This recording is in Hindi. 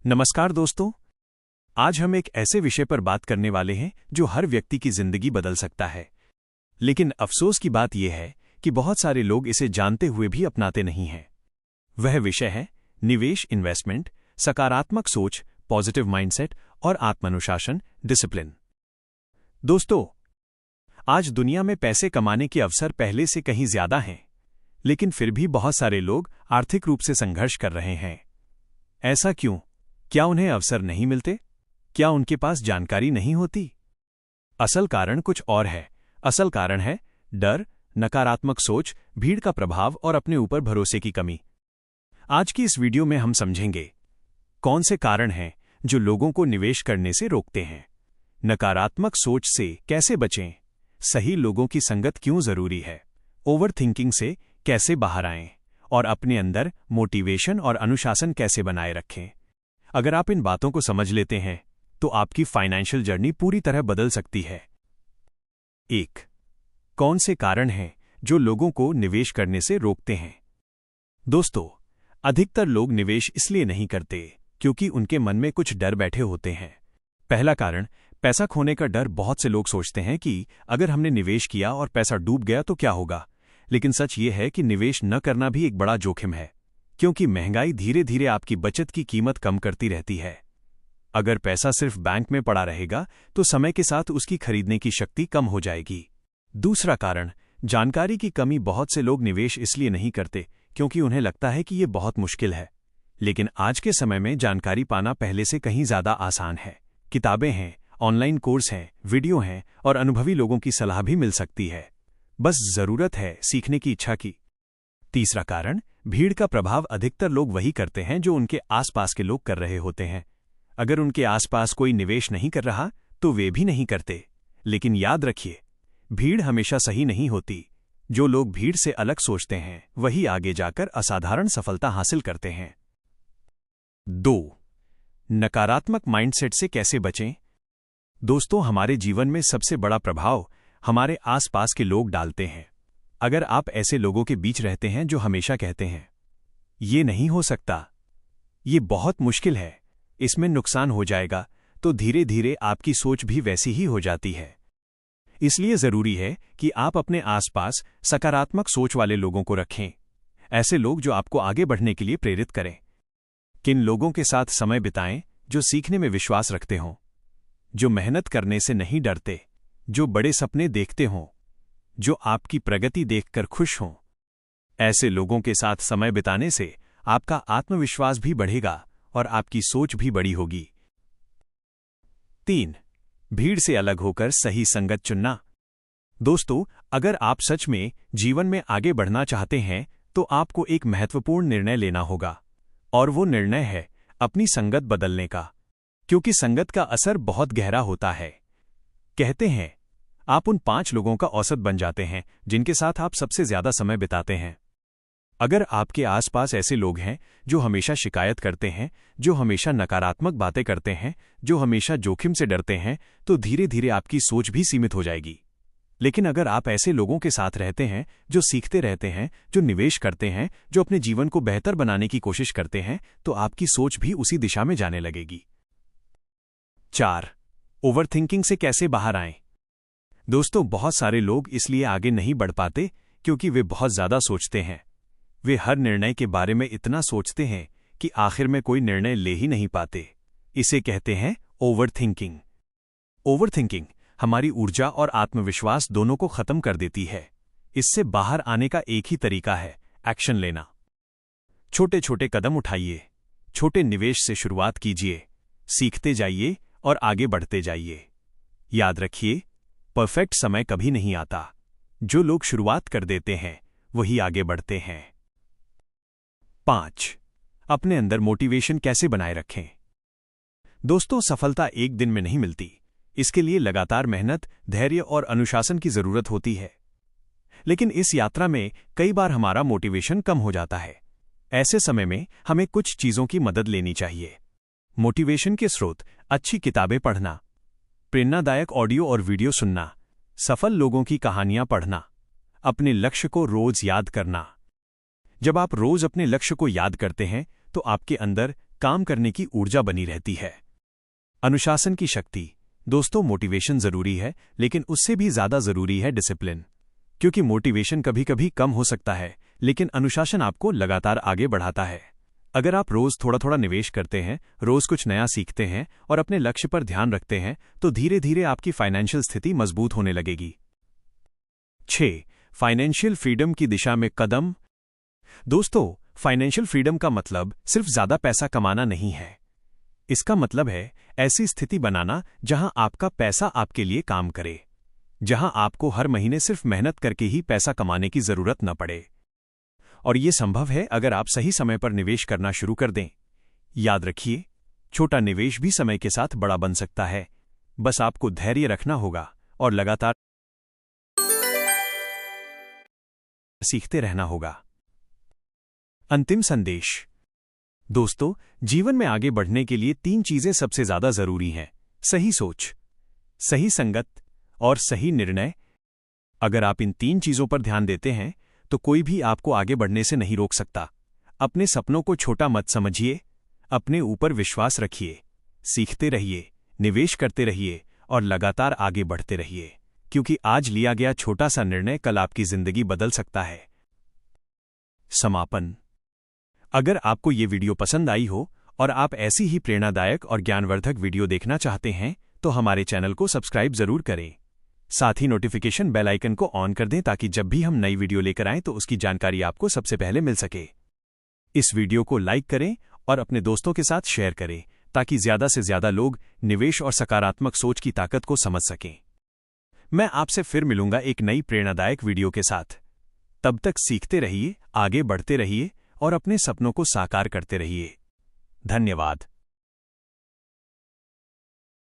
नमस्कार दोस्तों, आज हम एक ऐसे विषय पर बात करने वाले हैं जो हर व्यक्ति की जिंदगी बदल सकता है। लेकिन अफसोस की बात यह है कि बहुत सारे लोग इसे जानते हुए भी अपनाते नहीं हैं। वह विषय है निवेश, इन्वेस्टमेंट, सकारात्मक सोच, पॉजिटिव माइंडसेट और आत्मानुशासन, डिसिप्लिन। दोस्तों, आज दुनिया में पैसे कमाने के अवसर पहले से कहीं ज्यादा हैं, लेकिन फिर भी बहुत सारे लोग आर्थिक रूप से संघर्ष कर रहे हैं। ऐसा क्यों? क्या उन्हें अवसर नहीं मिलते? क्या उनके पास जानकारी नहीं होती? असल कारण कुछ और है। असल कारण है डर, नकारात्मक सोच, भीड़ का प्रभाव और अपने ऊपर भरोसे की कमी। आज की इस वीडियो में हम समझेंगे कौन से कारण हैं जो लोगों को निवेश करने से रोकते हैं, नकारात्मक सोच से कैसे बचें, सही लोगों की संगत क्यों जरूरी है, ओवर थिंकिंग से कैसे बाहर आएं और अपने अंदर मोटिवेशन और अनुशासन कैसे बनाए रखें। अगर आप इन बातों को समझ लेते हैं तो आपकी फाइनेंशियल जर्नी पूरी तरह बदल सकती है। 1. कौन से कारण हैं जो लोगों को निवेश करने से रोकते हैं? दोस्तों, अधिकतर लोग निवेश इसलिए नहीं करते क्योंकि उनके मन में कुछ डर बैठे होते हैं। पहला कारण, पैसा खोने का डर। बहुत से लोग सोचते हैं कि अगर हमने निवेश किया और पैसा डूब गया तो क्या होगा। लेकिन सच ये है कि निवेश न करना भी एक बड़ा जोखिम है, क्योंकि महंगाई धीरे धीरे आपकी बचत की कीमत कम करती रहती है। अगर पैसा सिर्फ बैंक में पड़ा रहेगा तो समय के साथ उसकी खरीदने की शक्ति कम हो जाएगी। दूसरा कारण, जानकारी की कमी। बहुत से लोग निवेश इसलिए नहीं करते क्योंकि उन्हें लगता है कि ये बहुत मुश्किल है। लेकिन आज के समय में जानकारी पाना पहले से कहीं ज्यादा आसान है। किताबें हैं, ऑनलाइन कोर्स हैं, वीडियो हैं और अनुभवी लोगों की सलाह भी मिल सकती है। बस जरूरत है सीखने की इच्छा की। तीसरा कारण, भीड़ का प्रभाव। अधिकतर लोग वही करते हैं जो उनके आसपास के लोग कर रहे होते हैं। अगर उनके आसपास कोई निवेश नहीं कर रहा तो वे भी नहीं करते। लेकिन याद रखिए, भीड़ हमेशा सही नहीं होती। जो लोग भीड़ से अलग सोचते हैं वही आगे जाकर असाधारण सफलता हासिल करते हैं। 2. नकारात्मक माइंडसेट से कैसे बचें? दोस्तों, हमारे जीवन में सबसे बड़ा प्रभाव हमारे आसपास के लोग डालते हैं। अगर आप ऐसे लोगों के बीच रहते हैं जो हमेशा कहते हैं, ये नहीं हो सकता, ये बहुत मुश्किल है, इसमें नुकसान हो जाएगा, तो धीरे धीरे आपकी सोच भी वैसी ही हो जाती है। इसलिए जरूरी है कि आप अपने आसपास सकारात्मक सोच वाले लोगों को रखें। ऐसे लोग जो आपको आगे बढ़ने के लिए प्रेरित करें। किन लोगों के साथ समय बिताएं? जो सीखने में विश्वास रखते हों, जो मेहनत करने से नहीं डरते, जो बड़े सपने देखते हों, जो आपकी प्रगति देखकर खुश हों। ऐसे लोगों के साथ समय बिताने से आपका आत्मविश्वास भी बढ़ेगा और आपकी सोच भी बड़ी होगी। 3. भीड़ से अलग होकर सही संगत चुनना। दोस्तों, अगर आप सच में जीवन में आगे बढ़ना चाहते हैं तो आपको एक महत्वपूर्ण निर्णय लेना होगा, और वो निर्णय है अपनी संगत बदलने का, क्योंकि संगत का असर बहुत गहरा होता है। कहते हैं, आप उन 5 लोगों का औसत बन जाते हैं जिनके साथ आप सबसे ज्यादा समय बिताते हैं। अगर आपके आसपास ऐसे लोग हैं जो हमेशा शिकायत करते हैं, जो हमेशा नकारात्मक बातें करते हैं, जो हमेशा जोखिम से डरते हैं, तो धीरे धीरे आपकी सोच भी सीमित हो जाएगी। लेकिन अगर आप ऐसे लोगों के साथ रहते हैं जो सीखते रहते हैं, जो निवेश करते हैं, जो अपने जीवन को बेहतर बनाने की कोशिश करते हैं, तो आपकी सोच भी उसी दिशा में जाने लगेगी। 4. ओवरथिंकिंग से कैसे बाहर आएं? दोस्तों, बहुत सारे लोग इसलिए आगे नहीं बढ़ पाते क्योंकि वे बहुत ज्यादा सोचते हैं। वे हर निर्णय के बारे में इतना सोचते हैं कि आखिर में कोई निर्णय ले ही नहीं पाते। इसे कहते हैं ओवरथिंकिंग। ओवरथिंकिंग हमारी ऊर्जा और आत्मविश्वास दोनों को खत्म कर देती है। इससे बाहर आने का एक ही तरीका है, एक्शन लेना। छोटे छोटे कदम उठाइए, छोटे निवेश से शुरुआत कीजिए, सीखते जाइए और आगे बढ़ते जाइए। याद रखिए, परफेक्ट समय कभी नहीं आता। जो लोग शुरुआत कर देते हैं वही आगे बढ़ते हैं। 5. अपने अंदर मोटिवेशन कैसे बनाए रखें? दोस्तों, सफलता एक दिन में नहीं मिलती। इसके लिए लगातार मेहनत, धैर्य और अनुशासन की जरूरत होती है। लेकिन इस यात्रा में कई बार हमारा मोटिवेशन कम हो जाता है। ऐसे समय में हमें कुछ चीजों की मदद लेनी चाहिए। मोटिवेशन के स्रोत: अच्छी किताबें पढ़ना, प्रेरणादायक ऑडियो और वीडियो सुनना, सफल लोगों की कहानियां पढ़ना, अपने लक्ष्य को रोज याद करना। जब आप रोज अपने लक्ष्य को याद करते हैं तो आपके अंदर काम करने की ऊर्जा बनी रहती है। अनुशासन की शक्ति। दोस्तों, मोटिवेशन जरूरी है, लेकिन उससे भी ज्यादा जरूरी है डिसिप्लिन। क्योंकि मोटिवेशन कभी कभी कम हो सकता है, लेकिन अनुशासन आपको लगातार आगे बढ़ाता है। अगर आप रोज थोड़ा थोड़ा निवेश करते हैं, रोज कुछ नया सीखते हैं और अपने लक्ष्य पर ध्यान रखते हैं, तो धीरे धीरे आपकी फाइनेंशियल स्थिति मजबूत होने लगेगी। 6. फाइनेंशियल फ्रीडम की दिशा में कदम। दोस्तों, फाइनेंशियल फ्रीडम का मतलब सिर्फ ज्यादा पैसा कमाना नहीं है। इसका मतलब है ऐसी स्थिति बनाना जहां आपका पैसा आपके लिए काम करे, जहां आपको हर महीने सिर्फ मेहनत करके ही पैसा कमाने की जरूरत न पड़े। और ये संभव है अगर आप सही समय पर निवेश करना शुरू कर दें। याद रखिए, छोटा निवेश भी समय के साथ बड़ा बन सकता है। बस आपको धैर्य रखना होगा और लगातार सीखते रहना होगा। अंतिम संदेश। दोस्तों, जीवन में आगे बढ़ने के लिए 3 चीजें सबसे ज्यादा जरूरी हैं: सही सोच, सही संगत और सही निर्णय। अगर आप इन 3 चीजों पर ध्यान देते हैं तो कोई भी आपको आगे बढ़ने से नहीं रोक सकता। अपने सपनों को छोटा मत समझिए, अपने ऊपर विश्वास रखिए, सीखते रहिए, निवेश करते रहिए और लगातार आगे बढ़ते रहिए, क्योंकि आज लिया गया छोटा सा निर्णय कल आपकी जिंदगी बदल सकता है। समापन। अगर आपको ये वीडियो पसंद आई हो और आप ऐसी ही प्रेरणादायक और ज्ञानवर्धक वीडियो देखना चाहते हैं तो हमारे चैनल को सब्सक्राइब जरूर करें। साथ ही नोटिफिकेशन बेल आइकन को ऑन कर दें ताकि जब भी हम नई वीडियो लेकर आएं तो उसकी जानकारी आपको सबसे पहले मिल सके। इस वीडियो को लाइक करें और अपने दोस्तों के साथ शेयर करें ताकि ज्यादा से ज्यादा लोग निवेश और सकारात्मक सोच की ताकत को समझ सकें। मैं आपसे फिर मिलूंगा एक नई प्रेरणादायक वीडियो के साथ। तब तक सीखते रहिए, आगे बढ़ते रहिए और अपने सपनों को साकार करते रहिए। धन्यवाद।